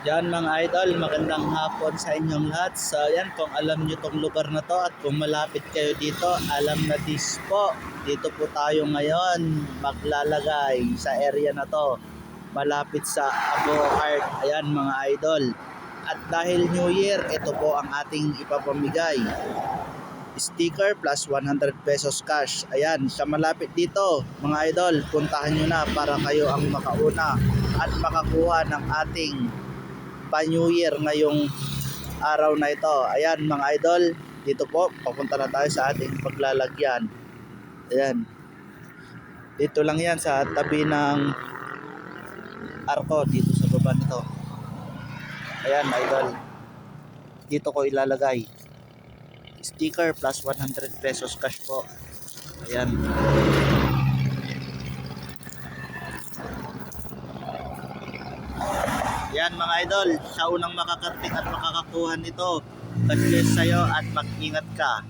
Yan mga idol, magandang hapon sa inyong lahat. So yan, kung alam nyo tong lugar na to at kung malapit kayo dito, alam na this po. Dito po tayo ngayon maglalagay sa area na to. Malapit sa Abo Art. Ayan mga idol. At dahil New Year, ito po ang ating ipapamigay. Sticker plus 100 pesos cash. Ayan, sa malapit dito mga idol, puntahan nyo na para kayo ang makauna at makakuha ng ating pa-New Year ngayong araw na ito. Ayan mga idol, dito po, papunta na tayo sa ating paglalagyan. Ayan, dito lang yan sa tabi ng arko, dito sa baba nito. Ayan idol, dito ko ilalagay. Sticker plus 100 pesos cash po. Ayan. Yan mga idol, sa unang makakarating at makakakuha nito, God bless sa'yo at mag-ingat ka.